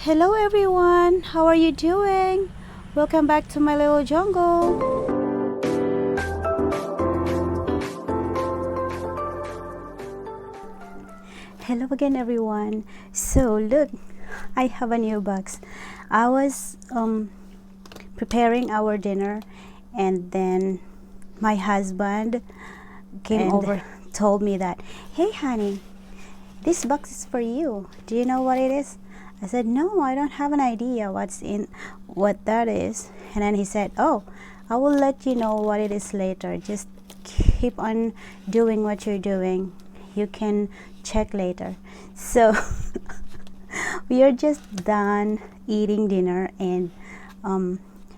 Hello everyone, how are you doing? Welcome back to my little jungle. Hello again everyone. So look, I have a new box. I was preparing our dinner and then my husband came over, told me that, hey honey, this box is for you. Do you know what it is? I said, no, I don't have an idea what that is. And then he said, oh, I will let you know what it is later. Just keep on doing what you're doing. You can check later. So we are just done eating dinner, and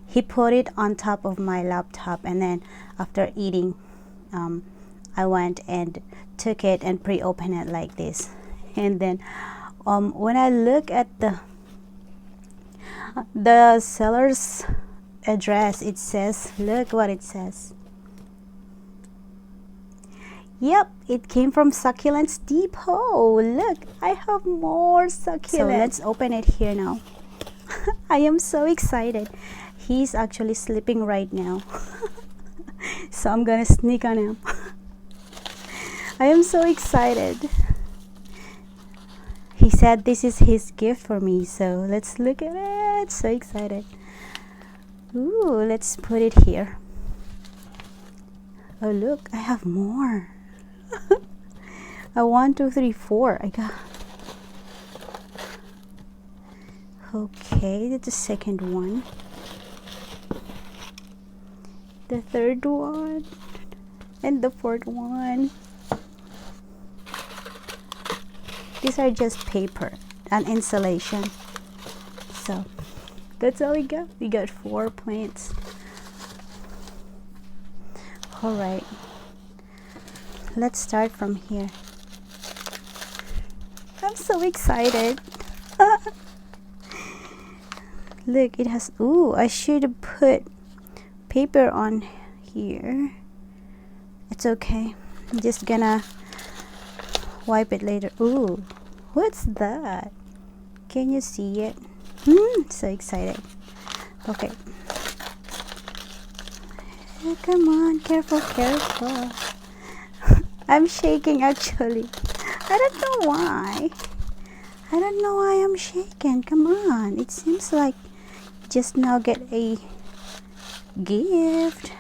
he put it on top of my laptop, and then after eating I went and took it and pre-opened it like this. And then when I look at the seller's address, it says, look what it says. Yep, it came from Succulents Depot. Look, I have more succulents. So let's open it here now. I am so excited. He's actually sleeping right now. So I'm gonna sneak on him. I am so excited. He said this is his gift for me, so let's look at it. So excited. Ooh, let's put it here. Oh look, I have more. 1, 2, 3, 4. I got. Okay, that's the second one. The third one. And the fourth one. These are just paper and insulation. So that's all we got. We got 4 plants. All right. Let's start from here. I'm so excited. Look, it has, ooh, I should have put paper on here. It's okay. I'm just gonna wipe it later. Ooh, what's that? Can you see it? So excited. Okay. Oh, come on, careful, careful. I'm shaking actually. I don't know why. I don't know why I'm shaking. Come on. It seems like just now get a gift.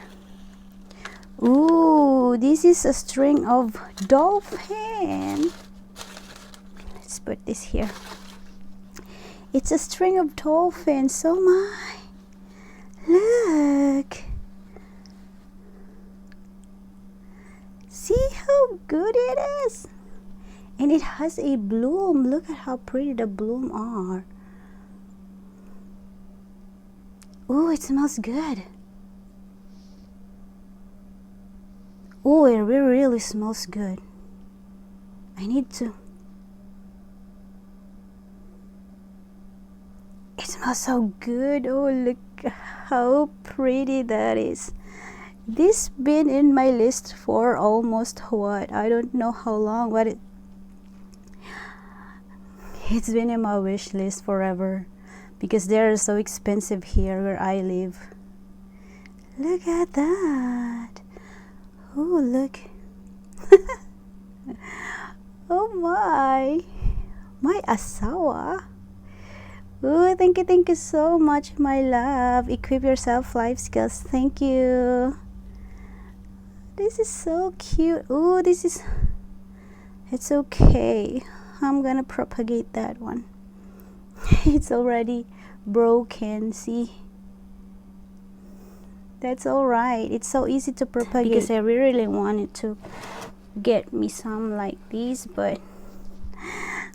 Ooh, this is a string of dolphin. Let's put this here. It's a string of dolphins. Oh my. Look. See how good it is? And it has a bloom. Look at how pretty the bloom are. Ooh, it smells good. Ooh, it really smells good. I need to. It smells so good. Oh, look how pretty that is. This been in my list for almost what? I don't know how long, but it's been in my wish list forever because they're so expensive here where I live. Look at that. Oh, look. Oh my. My asawa. Oh, thank you so much, my love. Equip Yourself Lifeskills. Thank you. This is so cute. Oh, this is, it's okay. I'm gonna propagate that one. It's already broken. See, that's all right. It's so easy to propagate because I really wanted to get me some like these, but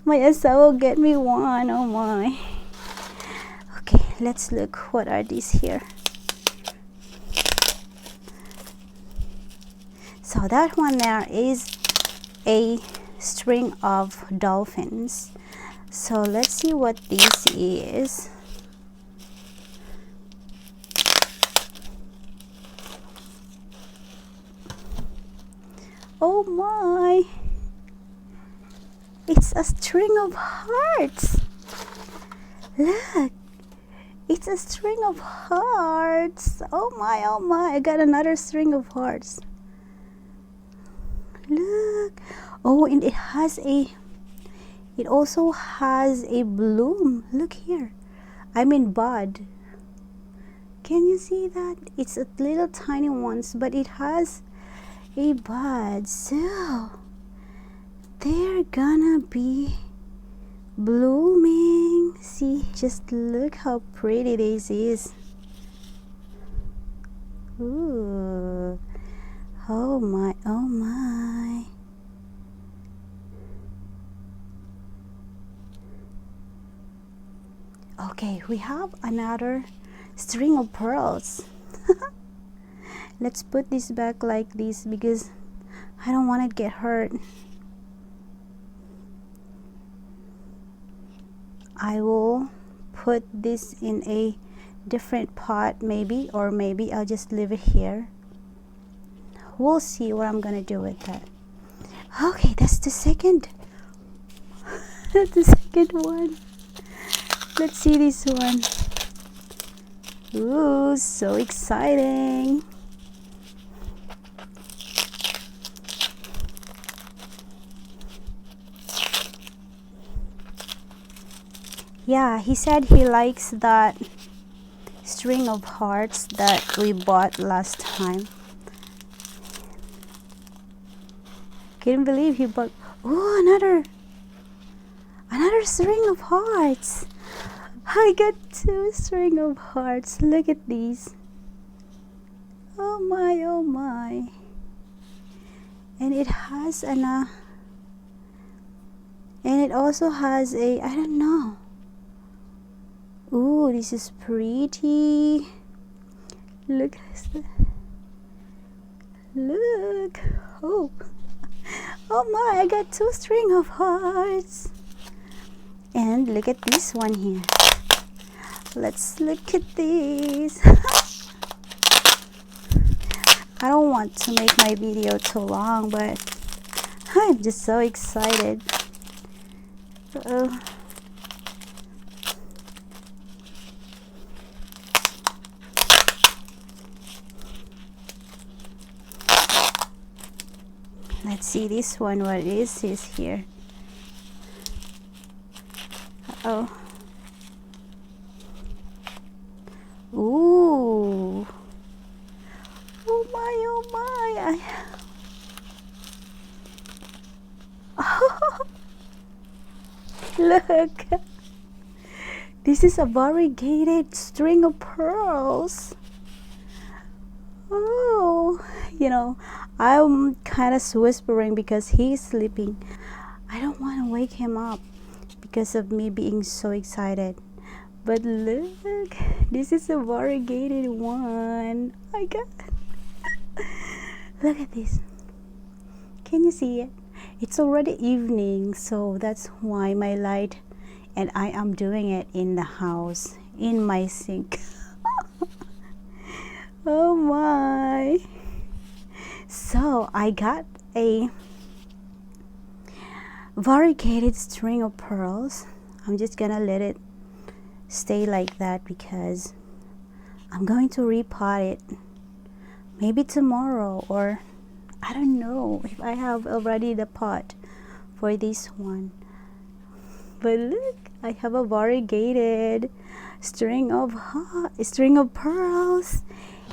my asawa get me one. Oh my. Okay, let's look. What are these here? So that one there is a string of dolphins. So let's see what this is. Oh my, it's a string of hearts. Look, it's a string of hearts. Oh my, oh my, I got another string of hearts. Look. Oh, and it also has a bloom. Look here. I mean bud. Can you see that? It's a little tiny ones, but it has a bud. So they're gonna be blooming. See, just look how pretty this is. Ooh. Oh my, oh my. Okay, we have another string of pearls. Let's put this back like this because I don't want it to get hurt. I will put this in a different pot maybe, or maybe I'll just leave it here. We'll see what I'm gonna do with that. Okay, that's the second. That's the second one. Let's see this one. Ooh, so exciting. Yeah, he said he likes that string of hearts that we bought last time. Can't believe he bought. Oh, another string of hearts. I got 2 string of hearts. Look at these. Oh my, oh my. And it has and it also has a, I don't know. Ooh, this is pretty. Look at that. Look. Oh. Oh my, I got 2 string of hearts. And look at this one here. Let's look at this. I don't want to make my video too long, but I'm just so excited. Let's see this one, what it is here. Uh-oh. Ooh. Oh my, oh my. Look. This is a variegated string of pearls. Oh, you know, I'm kind of whispering because he's sleeping. I don't want to wake him up because of me being so excited. But look, this is a variegated one. Oh my God. Look at this. Can you see it? It's already evening, so that's why my light, and I am doing it in the house, in my sink. Oh my. So I got a variegated string of pearls. I'm just gonna let it stay like that because I'm going to repot it maybe tomorrow, or I don't know if I have already the pot for this one. But look, I have a variegated string of pearls,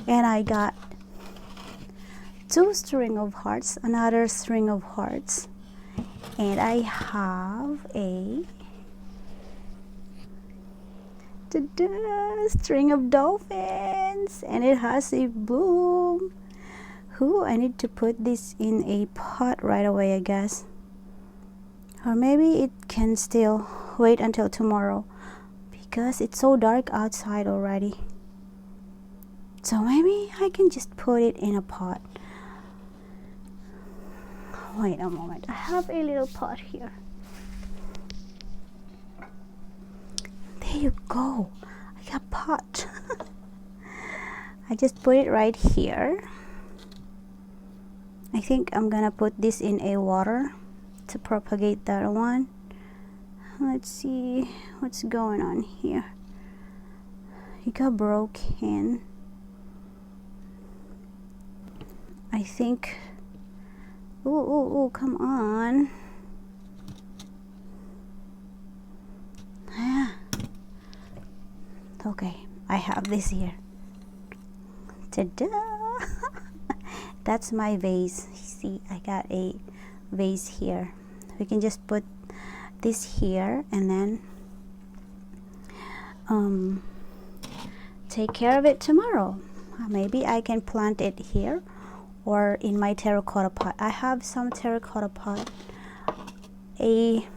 and I got 2 string of hearts, another string of hearts, and I have a string of dolphins, and it has a bloom. Ooh, I need to put this in a pot right away, I guess, or maybe it can still wait until tomorrow because it's so dark outside already. So maybe I can just put it in a pot. Wait a moment, I have a little pot here. There you go, I got pot. I just put it right here. I think I'm gonna put this in a water to propagate that one. let's see what's going on here. It got broken, I think. Oh, come on. Okay, I have this here. Ta-da! That's my vase. See, I got a vase here. We can just put this here and then take care of it tomorrow. Maybe I can plant it here or in my terracotta pot. I have some terracotta pot, a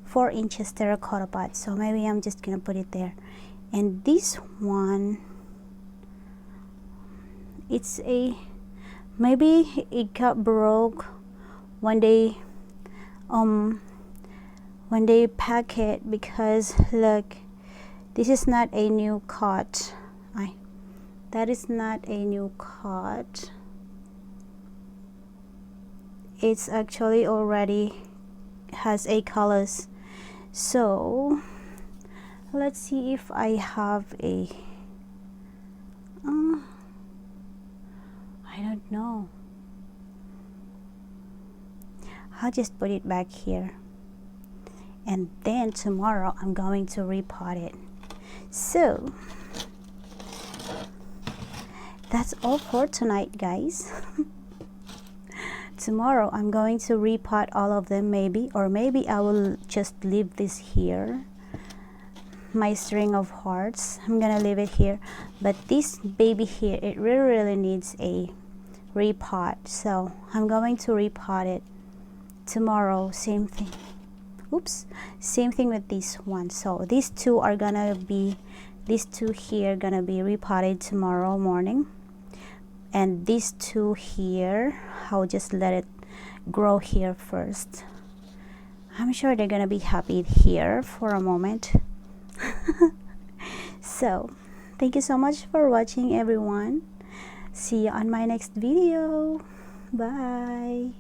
4 inches terracotta pot, so maybe I'm just gonna put it there. And this one, it's a, maybe it got broke when they pack it, because look, this is not a new cot. That is not a new cot. It's actually already has a colors. So let's see if I have a I don't know. I'll just put it back here, and then tomorrow I'm going to repot it. So that's all for tonight, guys. Tomorrow I'm going to repot all of them, maybe, or maybe I will just leave this here. My string of hearts, I'm gonna leave it here, but this baby here, it really needs a repot, so I'm going to repot it tomorrow. Same thing. Oops, same thing with this one. So these two are gonna be, these two here gonna be repotted tomorrow morning, and these two here, I'll just let it grow here first. I'm sure they're gonna be happy here for a moment. So thank you so much for watching, everyone. See you on my next video. Bye.